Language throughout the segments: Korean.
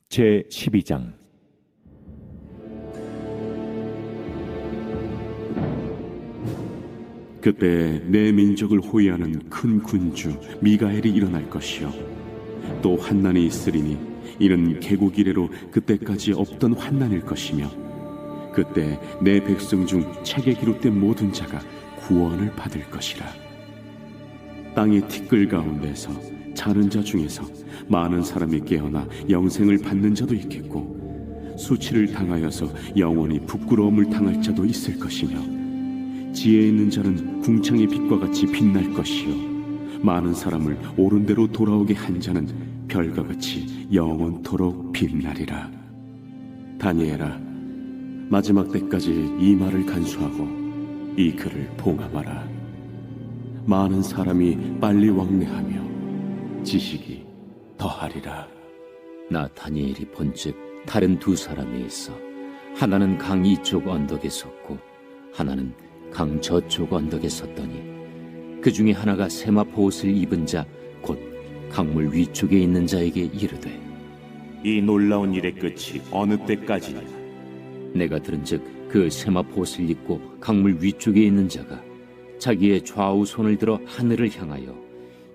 제12장. 그때 내 민족을 호위하는 큰 군주 미가엘이 일어날 것이요 또 환난이 있으리니 이는 개국 이래로 그때까지 없던 환난일 것이며 그때 내 백성 중 책에 기록된 모든 자가 구원을 받을 것이라. 땅의 티끌 가운데서 자는 자 중에서 많은 사람이 깨어나 영생을 받는 자도 있겠고 수치를 당하여서 영원히 부끄러움을 당할 자도 있을 것이며 지혜 있는 자는 궁창의 빛과 같이 빛날 것이요 많은 사람을 옳은 대로 돌아오게 한 자는 별과 같이 영원토록 빛나리라. 다니엘아, 마지막 때까지 이 말을 간수하고 이 글을 봉함하라. 많은 사람이 빨리 왕래하며 지식이 더하리라. 나 다니엘이 본즉 다른 두 사람이 있어 하나는 강 이쪽 언덕에 섰고 하나는 강 저쪽 언덕에 섰더니 그 중에 하나가 세마포 옷을 입은 자 곧 강물 위쪽에 있는 자에게 이르되 이 놀라운 일의 끝이 어느 때까지냐? 내가 들은즉 그 세마포 옷을 입고 강물 위쪽에 있는 자가 자기의 좌우 손을 들어 하늘을 향하여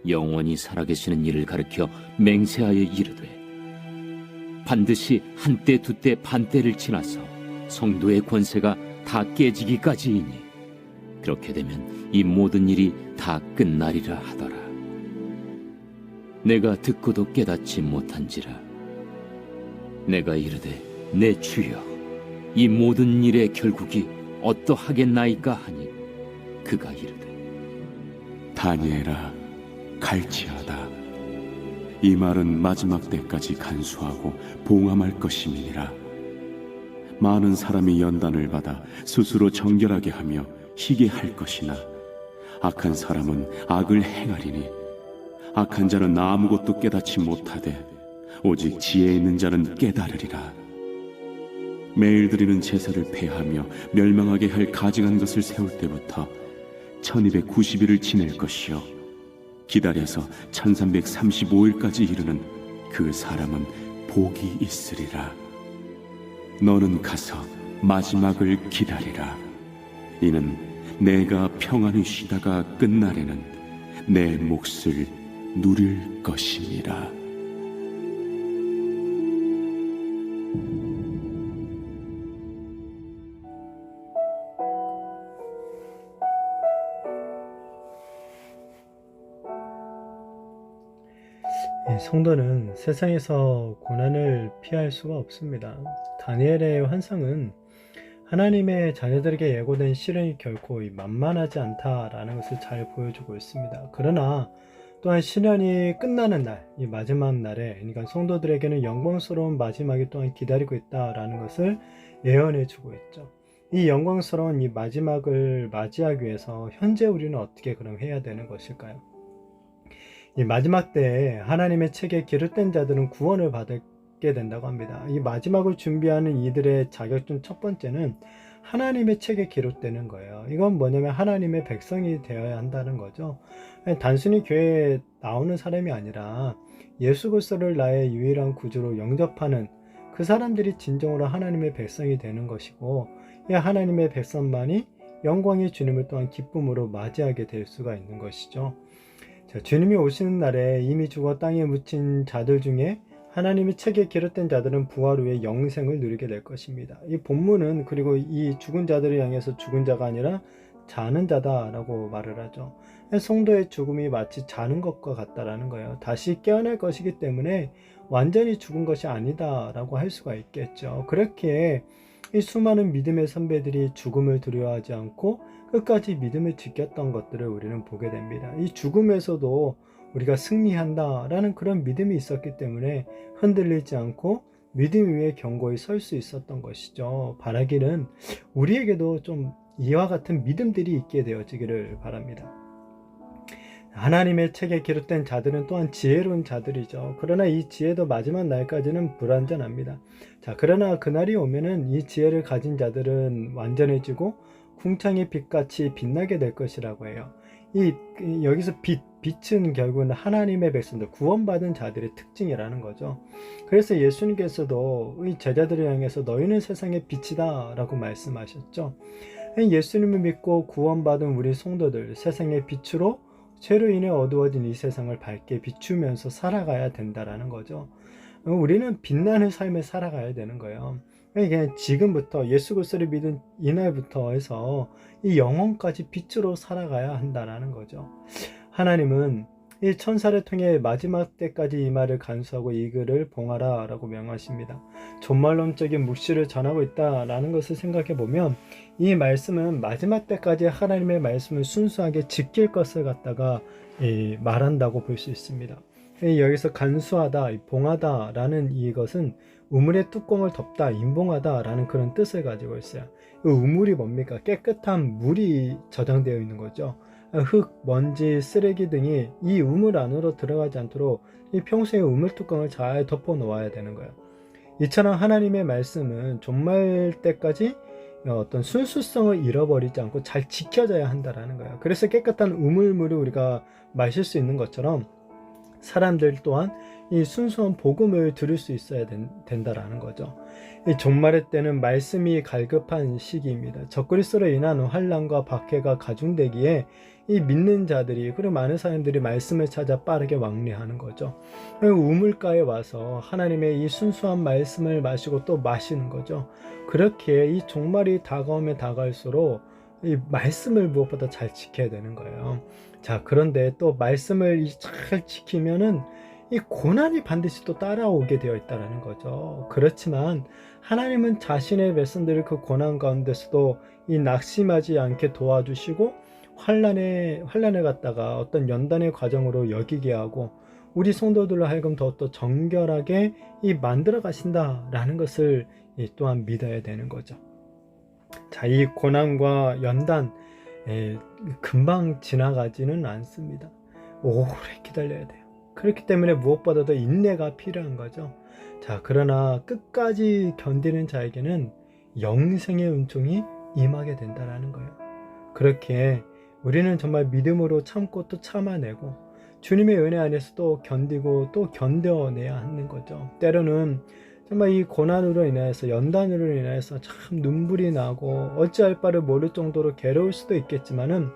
영원히 살아계시는 이를 가리켜 맹세하여 이르되 반드시 한때 두때 반때를 지나서 성도의 권세가 다 깨지기까지이니 그렇게 되면 이 모든 일이 다 끝나리라 하더라. 내가 듣고도 깨닫지 못한지라. 내가 이르되 내 주여 이 모든 일의 결국이 어떠하겠나이까 하니 그가 이르되 다니엘아, 갈지어다. 이 말은 마지막 때까지 간수하고 봉함할 것임이니라. 많은 사람이 연단을 받아 스스로 정결하게 하며 희게 할 것이나 악한 사람은 악을 행하리니 악한 자는 아무것도 깨닫지 못하되 오직 지혜 있는 자는 깨달으리라. 매일 드리는 제사를 폐하며 멸망하게 할 가증한 것을 세울 때부터 1290일을 지낼 것이요 기다려서 1335일까지 이르는 그 사람은 복이 있으리라. 너는 가서 마지막을 기다리라. 이는 내가 평안히 쉬다가 끝날에는 내 몫을 누릴 것임이라. 성도는 세상에서 고난을 피할 수가 없습니다. 다니엘의 환상은 하나님의 자녀들에게 예고된 시련이 결코 만만하지 않다라는 것을 잘 보여주고 있습니다. 그러나 또한 시련이 끝나는 날, 이 마지막 날에, 그러니까 성도들에게는 영광스러운 마지막이 또한 기다리고 있다라는 것을 예언해주고 있죠. 이 영광스러운 이 마지막을 맞이하기 위해서 현재 우리는 어떻게 그럼 해야 되는 것일까요? 이 마지막 때에 하나님의 책에 기록된 자들은 구원을 받게 된다고 합니다. 이 마지막을 준비하는 이들의 자격증 첫 번째는 하나님의 책에 기록되는 거예요. 이건 뭐냐면 하나님의 백성이 되어야 한다는 거죠. 단순히 교회에 나오는 사람이 아니라 예수 그리스도를 나의 유일한 구주로 영접하는 그 사람들이 진정으로 하나님의 백성이 되는 것이고, 이 하나님의 백성만이 영광의 주님을 또한 기쁨으로 맞이하게 될 수가 있는 것이죠. 자, 주님이 오시는 날에 이미 죽어 땅에 묻힌 자들 중에 하나님의 책에 기록된 자들은 부활 후에 영생을 누리게 될 것입니다. 이 본문은 그리고 이 죽은 자들을 향해서 죽은 자가 아니라 자는 자다라고 말을 하죠. 성도의 죽음이 마치 자는 것과 같다라는 거예요. 다시 깨어날 것이기 때문에 완전히 죽은 것이 아니다라고 할 수가 있겠죠. 그렇게 이 수많은 믿음의 선배들이 죽음을 두려워하지 않고 끝까지 믿음을 지켰던 것들을 우리는 보게 됩니다. 이 죽음에서도 우리가 승리한다라는 그런 믿음이 있었기 때문에 흔들리지 않고 믿음 위에 견고히 설 수 있었던 것이죠. 바라기는 우리에게도 좀 이와 같은 믿음들이 있게 되어지기를 바랍니다. 하나님의 책에 기록된 자들은 또한 지혜로운 자들이죠. 그러나 이 지혜도 마지막 날까지는 불완전합니다. 자, 그러나 그날이 오면은 이 지혜를 가진 자들은 완전해지고 궁창의 빛같이 빛나게 될 것이라고 해요. 여기서 빛, 빛은 결국은 하나님의 백성들, 구원받은 자들의 특징이라는 거죠. 그래서 예수님께서도 이 제자들을 향해서 너희는 세상의 빛이다 라고 말씀하셨죠. 예수님을 믿고 구원받은 우리 성도들, 세상의 빛으로 죄로 인해 어두워진 이 세상을 밝게 비추면서 살아가야 된다라는 거죠. 우리는 빛나는 삶을 살아가야 되는 거예요. 그냥 지금부터 예수 그리스도를 믿은 이날부터 해서 이 영혼까지 빛으로 살아가야 한다라는 거죠. 하나님은 이 천사를 통해 마지막 때까지 이 말을 간수하고 이 글을 봉하라 라고 명하십니다. 종말론적인 묵시를 전하고 있다라는 것을 생각해 보면 이 말씀은 마지막 때까지 하나님의 말씀을 순수하게 지킬 것을 갖다가 말한다고 볼 수 있습니다. 여기서 간수하다, 봉하다 라는 이것은 우물의 뚜껑을 덮다, 임봉하다 라는 그런 뜻을 가지고 있어요. 이 우물이 뭡니까? 깨끗한 물이 저장되어 있는 거죠. 흙, 먼지, 쓰레기 등이 이 우물 안으로 들어가지 않도록 이 평소에 우물 뚜껑을 잘 덮어 놓아야 되는 거예요. 이처럼 하나님의 말씀은 종말 때까지 어떤 순수성을 잃어버리지 않고 잘 지켜져야 한다라는 거예요. 그래서 깨끗한 우물물을 우리가 마실 수 있는 것처럼 사람들 또한 이 순수한 복음을 들을 수 있어야 된다라는 거죠. 이 종말의 때는 말씀이 갈급한 시기입니다. 적그리스도로 인한 환난과 박해가 가중되기에 이 믿는 자들이, 그리고 많은 사람들이 말씀을 찾아 빠르게 왕래하는 거죠. 우물가에 와서 하나님의 이 순수한 말씀을 마시고 또 마시는 거죠. 그렇게 이 종말이 다가오면 다가올수록 이 말씀을 무엇보다 잘 지켜야 되는 거예요. 자, 그런데 또 말씀을 잘 지키면은 이 고난이 반드시 또 따라오게 되어 있다는 거죠. 그렇지만 하나님은 자신의 백성들을 그 고난 가운데서도 이 낙심하지 않게 도와주시고 환난을 갖다가 어떤 연단의 과정으로 여기게 하고 우리 성도들로 하여금 더욱더 정결하게 이 만들어 가신다라는 것을 또한 믿어야 되는 거죠. 자, 이 고난과 연단 금방 지나가지는 않습니다. 오래 기다려야 돼요. 그렇기 때문에 무엇보다도 인내가 필요한 거죠. 자, 그러나 끝까지 견디는 자에게는 영생의 은총이 임하게 된다는 거예요. 그렇게 우리는 정말 믿음으로 참고 또 참아내고 주님의 은혜 안에서도 견디고 또 견뎌내야 하는 거죠. 때로는 정말 이 고난으로 인해서, 연단으로 인해서 참 눈물이 나고 어찌할 바를 모를 정도로 괴로울 수도 있겠지만은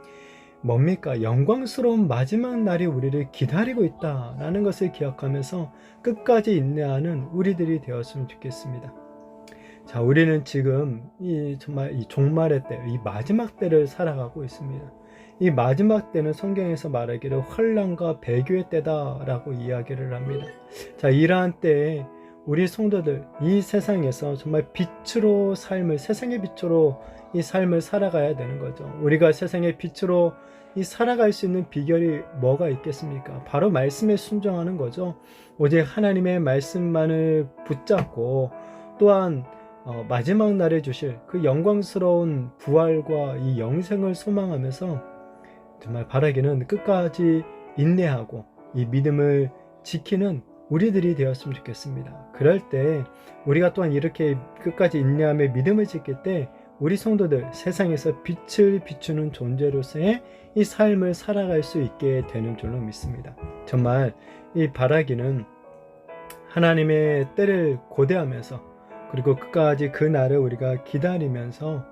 뭡니까? 영광스러운 마지막 날이 우리를 기다리고 있다라는 것을 기억하면서 끝까지 인내하는 우리들이 되었으면 좋겠습니다. 자, 우리는 지금 정말 이 종말의 때, 이 마지막 때를 살아가고 있습니다. 이 마지막 때는 성경에서 말하기를 환난과 배교의 때다라고 이야기를 합니다. 자, 이러한 때에 우리 성도들, 이 세상에서 정말 빛으로 삶을, 세상의 빛으로 이 삶을 살아가야 되는 거죠. 우리가 세상의 빛으로 이 살아갈 수 있는 비결이 뭐가 있겠습니까? 바로 말씀에 순종하는 거죠. 오직 하나님의 말씀만을 붙잡고 또한 마지막 날에 주실 그 영광스러운 부활과 이 영생을 소망하면서 정말 바라기는 끝까지 인내하고 이 믿음을 지키는 우리들이 되었으면 좋겠습니다. 그럴 때 우리가 또한 이렇게 끝까지 인내하며 믿음을 지킬 때 우리 성도들 세상에서 빛을 비추는 존재로서의 이 삶을 살아갈 수 있게 되는 줄로 믿습니다. 정말 이 바라기는 하나님의 때를 고대하면서 그리고 끝까지 그 날을 우리가 기다리면서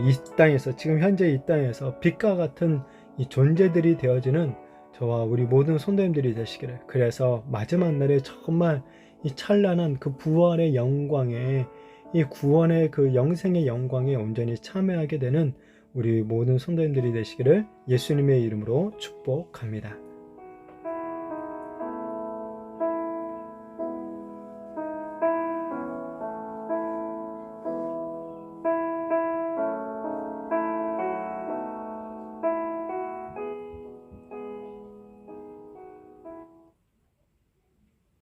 이 땅에서, 지금 현재 이 땅에서 빛과 같은 이 존재들이 되어지는 저와 우리 모든 성도님들이 되시기를, 그래서 마지막 날에 정말 이 찬란한 그 부활의 영광에, 이 구원의 그 영생의 영광에 온전히 참여하게 되는 우리 모든 성도님들이 되시기를 예수님의 이름으로 축복합니다.